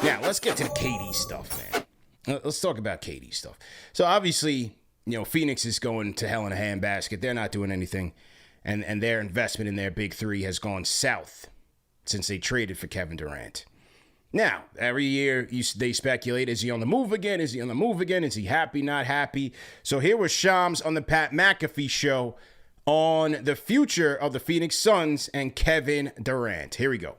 Now, let's get to the KD stuff, man. Let's talk about KD stuff. So, obviously, Phoenix is going to hell in a handbasket. They're not doing anything. And their investment in their big three has gone south since they traded for Kevin Durant. Now, every year they speculate, is he on the move again? Is he on the move again? Is he happy, not happy? So here was Shams on the Pat McAfee show on the future of the Phoenix Suns and Kevin Durant. Here we go.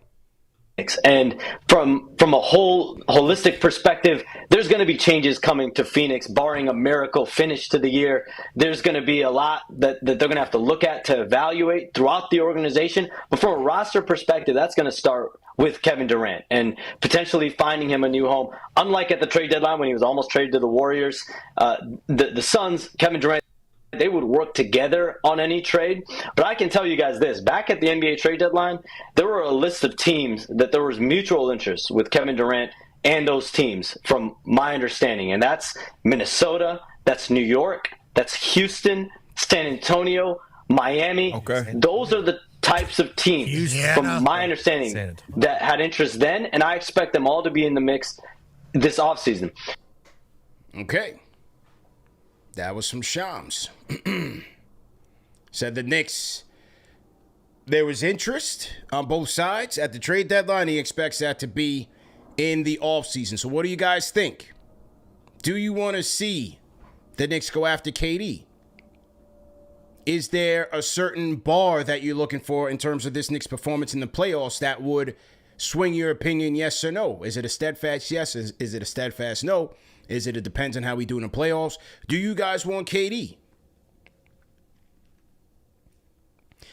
And from a whole holistic perspective, there's going to be changes coming to Phoenix, barring a miracle finish to the year. There's going to be a lot that they're going to have to look at to evaluate throughout the organization. But from a roster perspective, that's going to start with Kevin Durant and potentially finding him a new home. Unlike at the trade deadline when he was almost traded to the Warriors, the Suns, Kevin Durant, they would work together on any trade. But I can tell you guys this, back at the NBA trade deadline, there were a list of teams that there was mutual interest with Kevin Durant and those teams from my understanding. And that's Minnesota, that's New York, that's Houston, San Antonio, Miami. Okay. Those are the types of teams, from my understanding, that had interest then. And I expect them all to be in the mix this offseason. Okay. That was from Shams. Said the Knicks, there was interest on both sides at the trade deadline. He expects that to be in the offseason. So what do you guys think? Do you want to see the Knicks go after KD? Is there a certain bar that you're looking for in terms of this Knicks performance in the playoffs that would swing your opinion yes or no? Is it a steadfast yes? Is it a steadfast no? Is it depends on how we do in the playoffs? Do you guys want KD?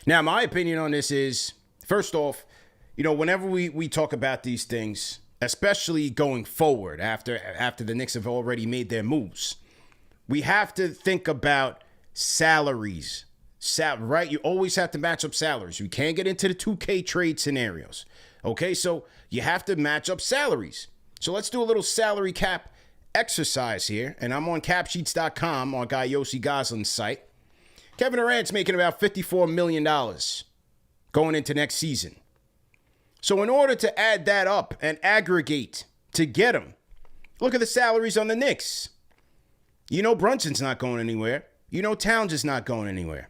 Now, my opinion on this is, first off, whenever we talk about these things, especially going forward after the Knicks have already made their moves, we have to think about salaries. Right? You always have to match up salaries. You can't get into the 2K trade scenarios. Okay, so you have to match up salaries. So let's do a little salary cap exercise here, and I'm on capsheets.com on guy Yossi Goslin's site. Kevin Durant's making about $54 million going into next season. So in order to add that up and aggregate to get him, look at the salaries on the Knicks. Brunson's not going anywhere. Towns is not going anywhere.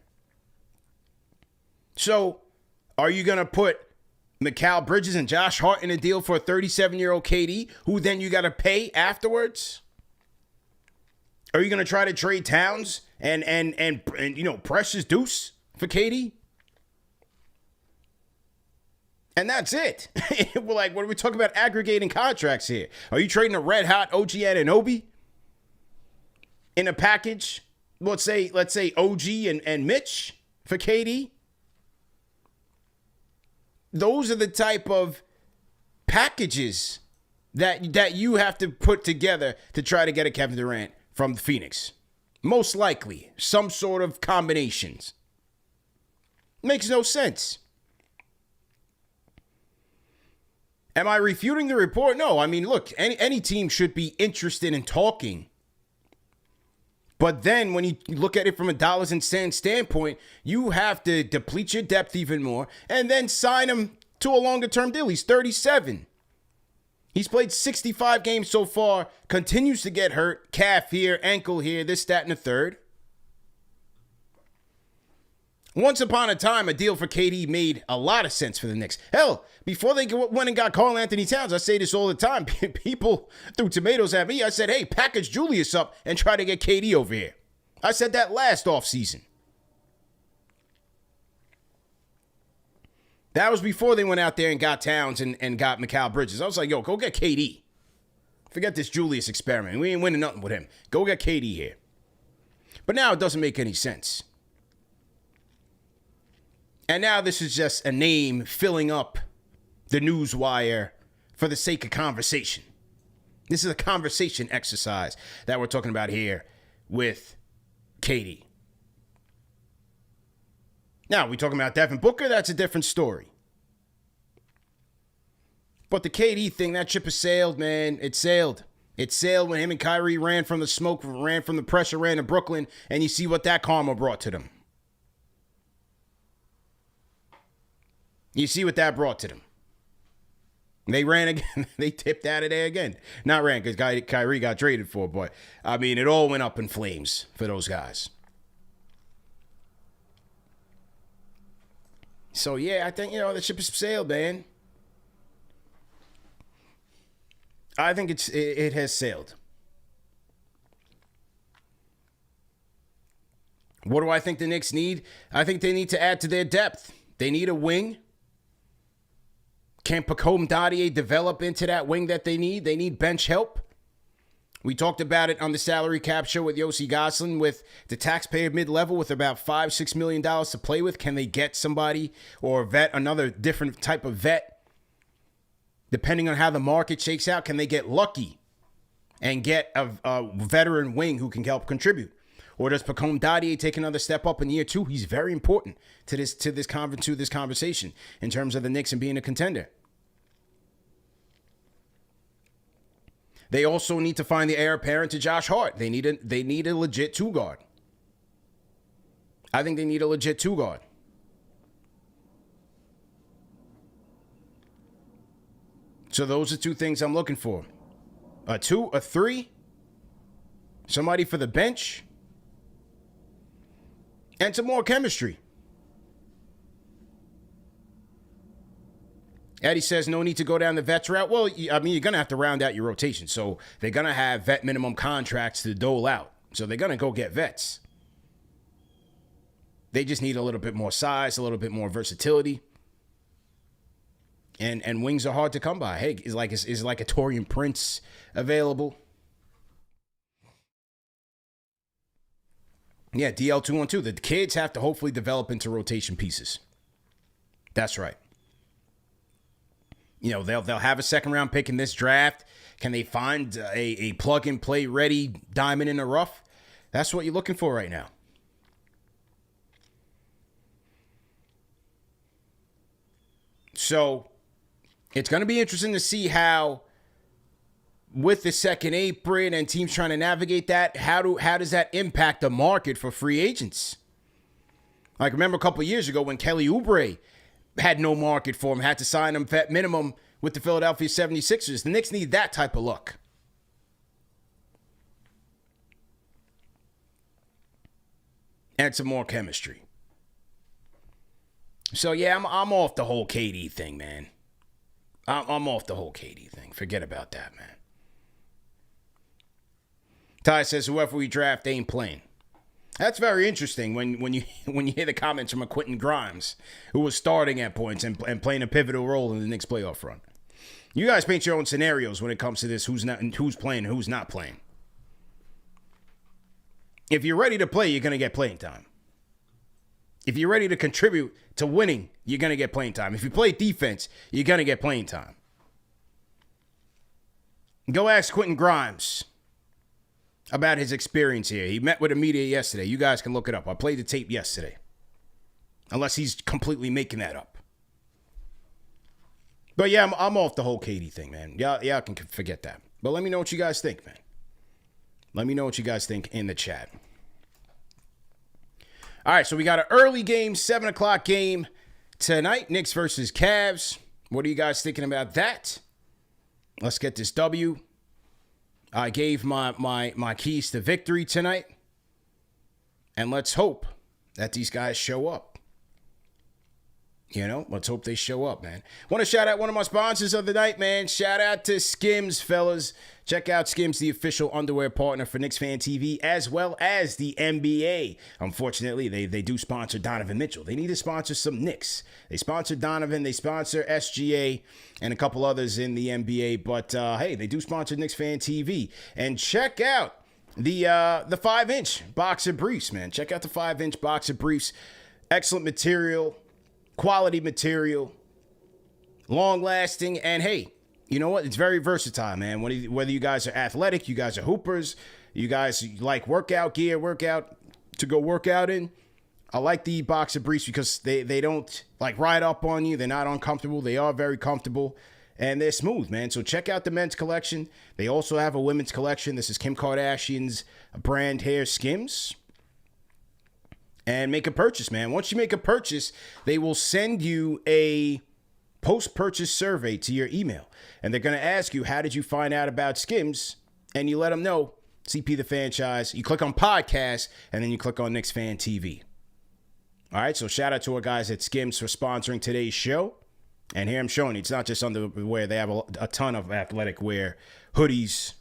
So are you going to put Mikal Bridges and Josh Hart in a deal for a 37-year-old KD, who then you got to pay afterwards? Are you going to try to trade Towns and Precious Deuce for KD? And that's it. We're like, what are we talking about aggregating contracts here? Are you trading a red-hot OG Anunoby in a package? Let's say OG and Mitch for KD? Those are the type of packages that you have to put together to try to get a Kevin Durant from Phoenix. Most likely, some sort of combinations. Makes no sense. Am I refuting the report? No. I mean, look, any team should be interested in talking. But then when you look at it from a dollars and cents standpoint, you have to deplete your depth even more and then sign him to a longer-term deal. He's 37. He's played 65 games so far, continues to get hurt, calf here, ankle here, this, that, and the third. Once upon a time, a deal for KD made a lot of sense for the Knicks. Hell, before they went and got Karl Anthony Towns, I say this all the time. People threw tomatoes at me. I said, hey, package Julius up and try to get KD over here. I said that last offseason. That was before they went out there and got Towns and got Mikal Bridges. I was like, yo, go get KD. Forget this Julius experiment. We ain't winning nothing with him. Go get KD here. But now it doesn't make any sense. And now this is just a name filling up the news wire for the sake of conversation. This is a conversation exercise that we're talking about here with KD. Now, we talking about Devin Booker, that's a different story. But the KD thing, that ship has sailed, man. It sailed. It sailed when him and Kyrie ran from the smoke, ran from the pressure, ran to Brooklyn, and you see what that karma brought to them. You see what that brought to them. They ran again. They tipped out of there again. Not ran because Kyrie got traded for, but I mean, it all went up in flames for those guys. So yeah, I think the ship has sailed, man. I think it has sailed. What do I think the Knicks need? I think they need to add to their depth. They need a wing. Can Pacome Dadier develop into that wing that they need? They need bench help. We talked about it on the salary cap show with Yossi Goslin with the taxpayer mid-level with about $5-6 million to play with. Can they get somebody or a vet, another different type of vet? Depending on how the market shakes out, can they get lucky and get a veteran wing who can help contribute? Or does Pacome Dadier take another step up in year 2? He's very important to this conversation in terms of the Knicks and being a contender. They also need to find the heir apparent to Josh Hart. They need a legit 2 guard. I think they need a legit 2 guard. So those are 2 things I'm looking for. A 2, a 3, somebody for the bench, and some more chemistry. Eddie says no need to go down the vets route. Well, I mean, you're going to have to round out your rotation. So they're going to have vet minimum contracts to dole out. So they're going to go get vets. They just need a little bit more size, a little bit more versatility. And wings are hard to come by. Hey, is like a Taurean Prince available? Yeah, DL212. The kids have to hopefully develop into rotation pieces. That's right. They'll have a second round pick in this draft. Can they find a plug and play ready diamond in the rough? That's what you're looking for right now. So it's going to be interesting to see how, with the second apron and teams trying to navigate that, how does that impact the market for free agents? Like, remember a couple of years ago when Kelly Oubre had no market for him, had to sign him vet minimum with the Philadelphia 76ers. The Knicks need that type of luck. And some more chemistry. So, yeah, I'm off the whole KD thing, man. I'm off the whole KD thing. Forget about that, man. Ty says, whoever we draft, they ain't playing. That's very interesting when you hear the comments from a Quentin Grimes, who was starting at points and playing a pivotal role in the Knicks playoff run. You guys paint your own scenarios when it comes to this, who's playing and who's not playing. If you're ready to play, you're going to get playing time. If you're ready to contribute to winning, you're going to get playing time. If you play defense, you're going to get playing time. Go ask Quentin Grimes about his experience here. He met with the media yesterday. You guys can look it up. I played the tape yesterday. Unless he's completely making that up. But yeah, I'm off the whole KD thing, man. Y'all can forget that. But let me know what you guys think, man. Let me know what you guys think in the chat. All right, so we got an early game, 7 o'clock game tonight. Knicks versus Cavs. What are you guys thinking about that? Let's get this W. I gave my keys to victory tonight. And let's hope that these guys show up. Let's hope they show up, man. Want to shout out one of my sponsors of the night, man. Shout out to Skims, fellas. Check out Skims, the official underwear partner for KnicksFanTV, as well as the NBA. Unfortunately, they do sponsor Donovan Mitchell. They need to sponsor some Knicks. They sponsor Donovan. They sponsor SGA and a couple others in the NBA. But, hey, they do sponsor KnicksFanTV. And check out the 5-inch boxer briefs, man. Check out the 5-inch boxer briefs. Excellent material. Quality material, long-lasting, and hey, you know what? It's very versatile, man. Whether you guys are athletic, you guys are hoopers, you guys like workout gear, to go work out in. I like the boxer briefs because they don't like ride up on you. They're not uncomfortable. They are very comfortable, and they're smooth, man. So check out the men's collection. They also have a women's collection. This is Kim Kardashian's brand hair Skims. And make a purchase, man. Once you make a purchase, they will send you a post-purchase survey to your email. And they're going to ask you, how did you find out about Skims? And you let them know, CP the franchise. You click on podcast, and then you click on KnicksFanTV. All right, so shout out to our guys at Skims for sponsoring today's show. And here I'm showing you, it's not just underwear. They have a ton of athletic wear, hoodies,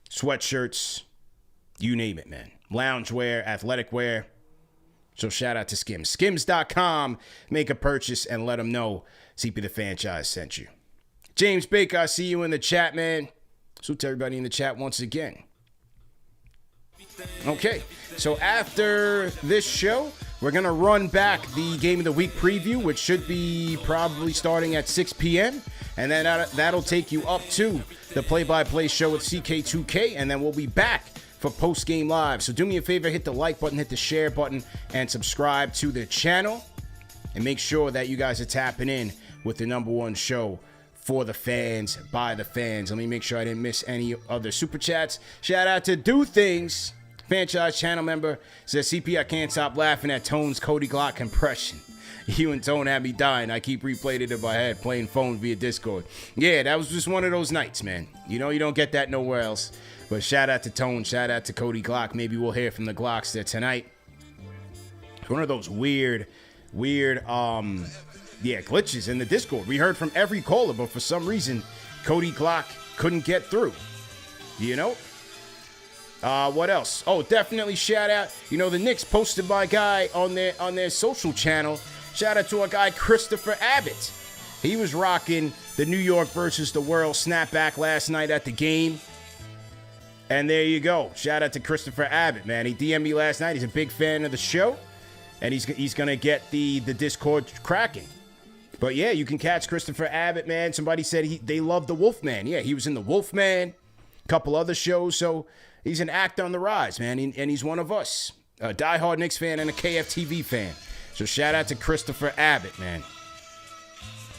sweatshirts, you name it, man. Loungewear, athletic wear. So shout out to Skims. Skims.com. Make a purchase and let them know CP the franchise sent you. James Baker, I see you in the chat, man. Salute to everybody in the chat once again. Okay, so after this show, we're going to run back the Game of the Week preview, which should be probably starting at 6 p.m. And then that'll take you up to the play-by-play show with CK2K, and then we'll be back for post-game live. So do me a favor, hit the like button, hit the share button, and subscribe to the channel. And make sure that you guys are tapping in with the number one show for the fans, by the fans. Let me make sure I didn't miss any other super chats. Shout out to Do Things. Franchise channel member says, CP, I can't stop laughing at Tone's Cody Glock impression. You and Tone had me dying. I keep replaying it in my head, playing phone via Discord. Yeah, that was just one of those nights, man. You know, you don't get that nowhere else. But shout out to Tone, shout out to Cody Glock. Maybe we'll hear from the Glocks there tonight. It's one of those weird, glitches in the Discord. We heard from every caller, but for some reason, Cody Glock couldn't get through. You know? What else? Oh, definitely shout out. You know, the Knicks posted my guy on their social channel. Shout out to our guy Christopher Abbott. He was rocking the New York versus the World snapback last night at the game. And there you go. Shout out to Christopher Abbott, man. He DM'd me last night. He's a big fan of the show. And he's going to get the Discord cracking. But yeah, you can catch Christopher Abbott, man. Somebody said they love the Wolfman. Yeah, he was in the Wolfman. A couple other shows. So he's an act on the rise, man. And he's one of us. A diehard Knicks fan and a KFTV fan. So shout out to Christopher Abbott, man.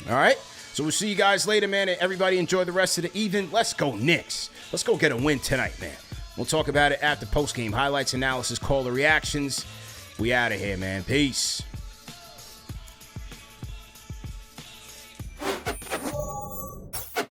All right. So we'll see you guys later, man. And everybody enjoy the rest of the evening. Let's go Knicks. Let's go get a win tonight, man. We'll talk about it after postgame highlights, analysis, caller reactions. We out of here, man. Peace.